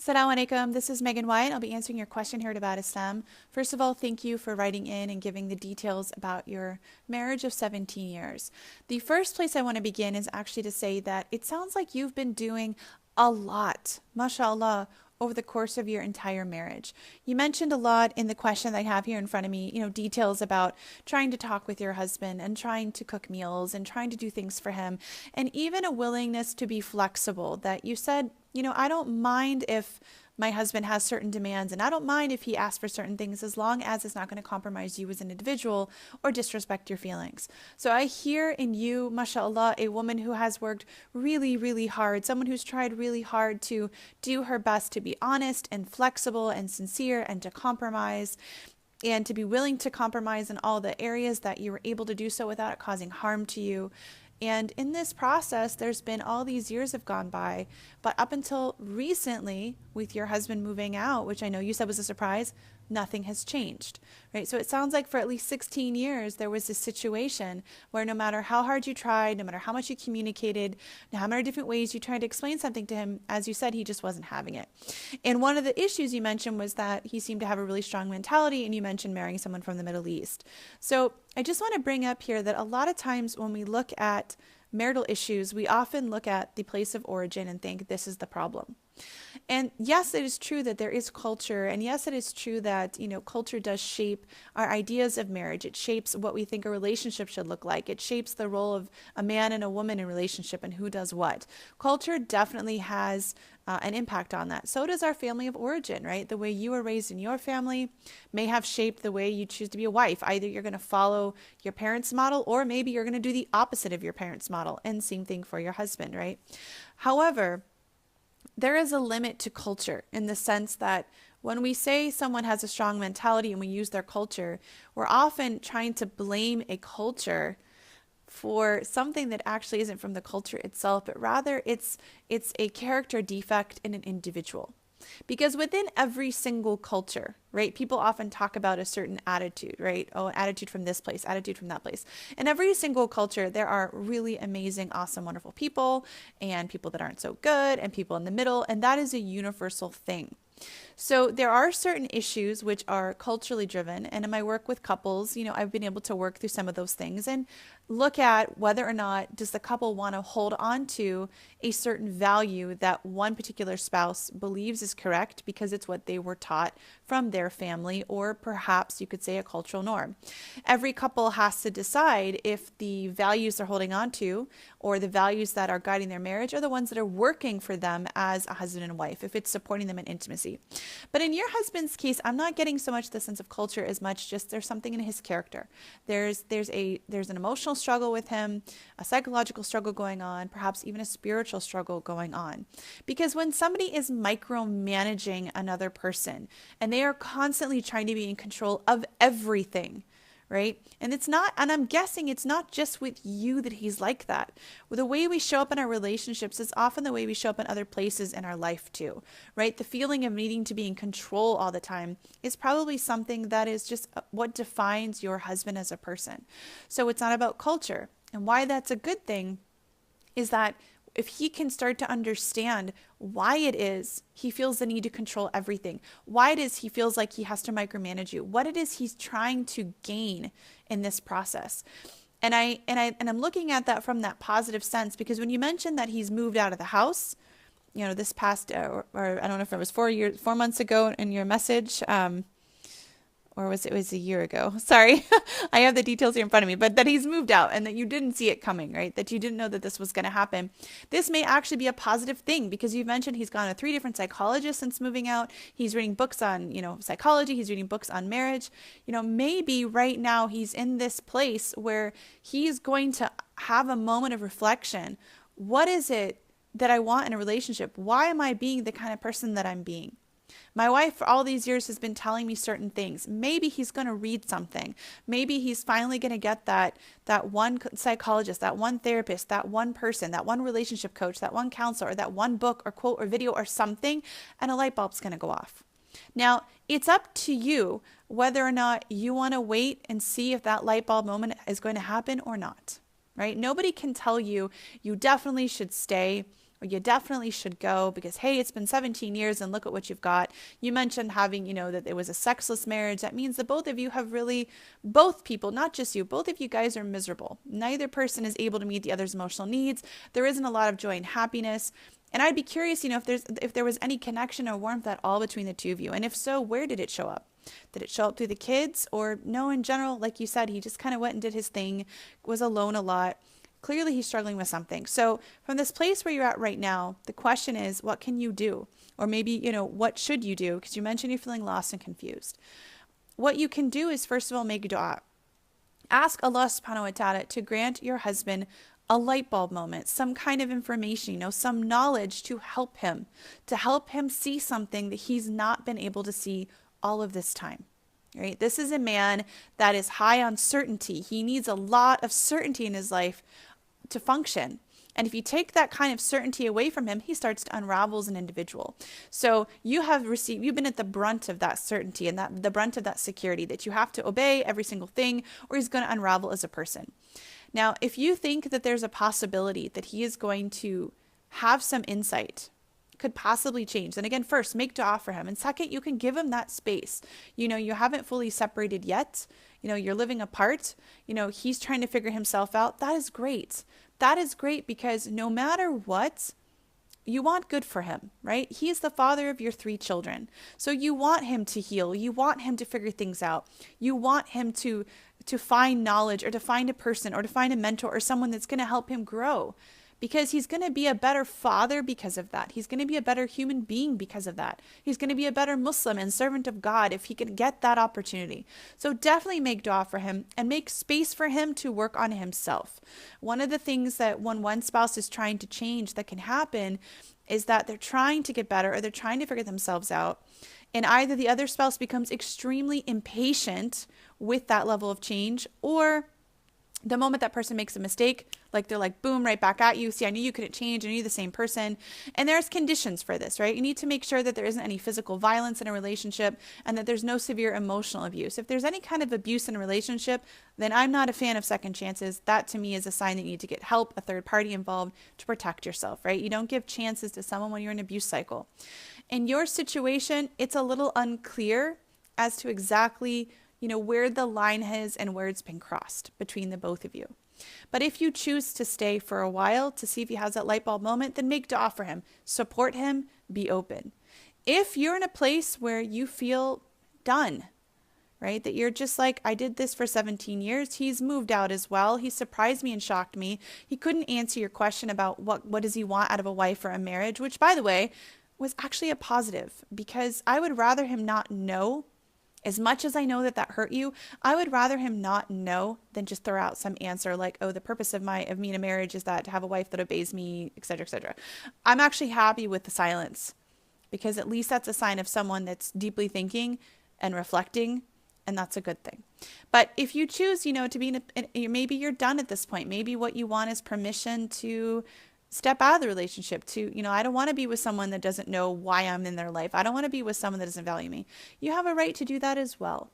Assalamu alaikum. This is Megan Wyatt. I'll be answering your question here about Islam. First of all, thank you for writing in and giving the details about your marriage of 17 years. The first place I want to begin is actually to say that it sounds like you've been doing a lot, mashallah, over the course of your entire marriage. You mentioned a lot in the question that I have here in front of me, details about trying to talk with your husband and trying to cook meals and trying to do things for him, and even a willingness to be flexible that you said, I don't mind if my husband has certain demands and I don't mind if he asks for certain things as long as it's not going to compromise you as an individual or disrespect your feelings. So I hear in you, mashallah, a woman who has worked really, really hard, someone who's tried really hard to do her best to be honest and flexible and sincere and to compromise and to be willing to compromise in all the areas that you were able to do so without it causing harm to you. And in this process, there's been all these years have gone by, but up until recently, with your husband moving out, which I know you said was a surprise, nothing has changed, right? So it sounds like for at least 16 years, there was this situation where no matter how hard you tried, no matter how much you communicated, no how many different ways you tried to explain something to him, as you said, he just wasn't having it. And one of the issues you mentioned was that he seemed to have a really strong mentality, and you mentioned marrying someone from the Middle East. So I just want to bring up here that a lot of times when we look at marital issues, we often look at the place of origin and think this is the problem. And yes, it is true that there is culture. And yes, it is true that, culture does shape our ideas of marriage. It shapes what we think a relationship should look like. It shapes the role of a man and a woman in relationship and who does what. Culture definitely has an impact on that. So does our family of origin, right? The way you were raised in your family may have shaped the way you choose to be a wife. Either you're going to follow your parents' model, or maybe you're going to do the opposite of your parents' model. And same thing for your husband, right? However, there is a limit to culture in the sense that when we say someone has a strong mentality and we use their culture, we're often trying to blame a culture for something that actually isn't from the culture itself, but rather it's a character defect in an individual. Because within every single culture, right, people often talk about a certain attitude, right? Oh, attitude from this place, attitude from that place. In every single culture, there are really amazing, awesome, wonderful people and people that aren't so good and people in the middle. And that is a universal thing. So there are certain issues which are culturally driven. And in my work with couples, I've been able to work through some of those things and look at whether or not does the couple want to hold on to a certain value that one particular spouse believes is correct because it's what they were taught from their family, or perhaps you could say a cultural norm. Every couple has to decide if the values they're holding on to or the values that are guiding their marriage are the ones that are working for them as a husband and wife, if it's supporting them in intimacy. But in your husband's case, I'm not getting so much the sense of culture as much just there's something in his character. There's an emotional struggle with him, a psychological struggle going on, perhaps even a spiritual struggle going on. Because when somebody is micromanaging another person and they are constantly trying to be in control of everything, right? And I'm guessing it's not just with you that he's like that. With the way we show up in our relationships is often the way we show up in other places in our life too, right? The feeling of needing to be in control all the time is probably something that is just what defines your husband as a person. So it's not about culture. And why that's a good thing is that if he can start to understand why it is he feels the need to control everything, why it is he feels like he has to micromanage you, what it is he's trying to gain in this process. And I'm looking at that from that positive sense, because when you mentioned that he's moved out of the house, this past, or I don't know if it was 4 months ago in your message, or it was a year ago. Sorry, I have the details here in front of me, but that he's moved out and that you didn't see it coming, right? That you didn't know that this was going to happen. This may actually be a positive thing, because you mentioned he's gone to 3 different psychologists since moving out. He's reading books on, psychology. He's reading books on marriage. Maybe right now he's in this place where he's going to have a moment of reflection. What is it that I want in a relationship? Why am I being the kind of person that I'm being? My wife for all these years has been telling me certain things. Maybe he's going to read something. Maybe he's finally going to get that one psychologist, that one therapist, that one person, that one relationship coach, that one counselor, or that one book or quote or video or something, and a light bulb's going to go off. Now, it's up to you whether or not you want to wait and see if that light bulb moment is going to happen or not, right? Nobody can tell you you definitely should stay, or you definitely should go because, hey, it's been 17 years and look at what you've got. You mentioned having, that it was a sexless marriage. That means that both of you have really, both people, not just you, both of you guys are miserable. Neither person is able to meet the other's emotional needs. There isn't a lot of joy and happiness. And I'd be curious, if there was any connection or warmth at all between the two of you. And if so, where did it show up? Did it show up through the kids? Or no, in general, like you said, he just kind of went and did his thing, was alone a lot. Clearly, he's struggling with something. So from this place where you're at right now, the question is, what can you do? Or maybe, what should you do? Because you mentioned you're feeling lost and confused. What you can do is, first of all, make dua. Ask Allah subhanahu wa ta'ala to grant your husband a light bulb moment, some kind of information, some knowledge to help him see something that he's not been able to see all of this time. Right? This is a man that is high on certainty. He needs a lot of certainty in his life to function. And if you take that kind of certainty away from him, he starts to unravel as an individual. So you've been at the brunt of that certainty and the brunt of that security that you have to obey every single thing, or he's going to unravel as a person. Now, if you think that there's a possibility that he is going to have some insight, could possibly change, then again, first, make dua for him. And second, you can give him that space. You haven't fully separated yet. You're living apart. He's trying to figure himself out. That is great. That is great because no matter what, you want good for him, right? He is the father of your 3 children. So you want him to heal. You want him to figure things out. You want him to find knowledge or to find a person or to find a mentor or someone that's going to help him grow, because he's going to be a better father because of that. He's going to be a better human being because of that. He's going to be a better Muslim and servant of God if he can get that opportunity. So definitely make dua for him and make space for him to work on himself. One of the things that when one spouse is trying to change that can happen is that they're trying to get better or they're trying to figure themselves out. And either the other spouse becomes extremely impatient with that level of change, or the moment that person makes a mistake, like they're like, boom, right back at you. See, I knew you couldn't change. I knew you're the same person. And there's conditions for this, right? You need to make sure that there isn't any physical violence in a relationship and that there's no severe emotional abuse. If there's any kind of abuse in a relationship, then I'm not a fan of second chances. That to me is a sign that you need to get help, a third party involved to protect yourself, right? You don't give chances to someone when you're in an abuse cycle. In your situation, it's a little unclear as to exactly where the line is and where it's been crossed between the both of you. But if you choose to stay for a while to see if he has that light bulb moment, then make dua for him. Support him. Be open. If you're in a place where you feel done, right, that you're just like, I did this for 17 years. He's moved out as well. He surprised me and shocked me. He couldn't answer your question about what does he want out of a wife or a marriage, which, by the way, was actually a positive, because I would rather him not know. As much as I know that hurt you, I would rather him not know than just throw out some answer like, oh, the purpose of me in a marriage is that to have a wife that obeys me, etc., etc. I'm actually happy with the silence, because at least that's a sign of someone that's deeply thinking and reflecting, and that's a good thing. But if you choose, to be maybe you're done at this point. Maybe what you want is permission to step out of the relationship, I don't want to be with someone that doesn't know why I'm in their life. I don't want to be with someone that doesn't value me. You have a right to do that as well,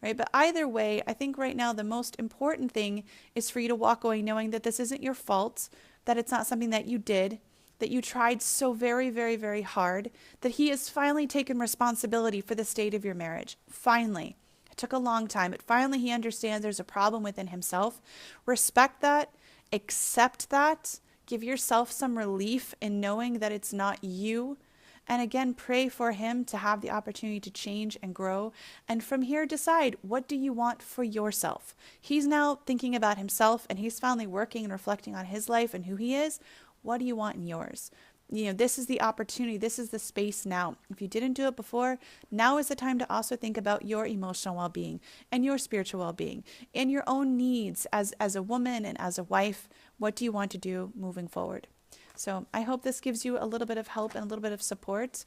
right? But either way, I think right now the most important thing is for you to walk away knowing that this isn't your fault, that it's not something that you did, that you tried so very, very, very hard, that he has finally taken responsibility for the state of your marriage. Finally. It took a long time, but finally he understands there's a problem within himself. Respect that, accept that. Give yourself some relief in knowing that it's not you. And again, pray for him to have the opportunity to change and grow. And from here, decide, what do you want for yourself? He's now thinking about himself, and he's finally working and reflecting on his life and who he is. What do you want in yours? This is the opportunity. This is the space now. If you didn't do it before, now is the time to also think about your emotional well-being and your spiritual well-being and your own needs as a woman and as a wife. What do you want to do moving forward? So I hope this gives you a little bit of help and a little bit of support.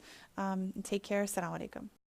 Take care. Assalamu alaikum.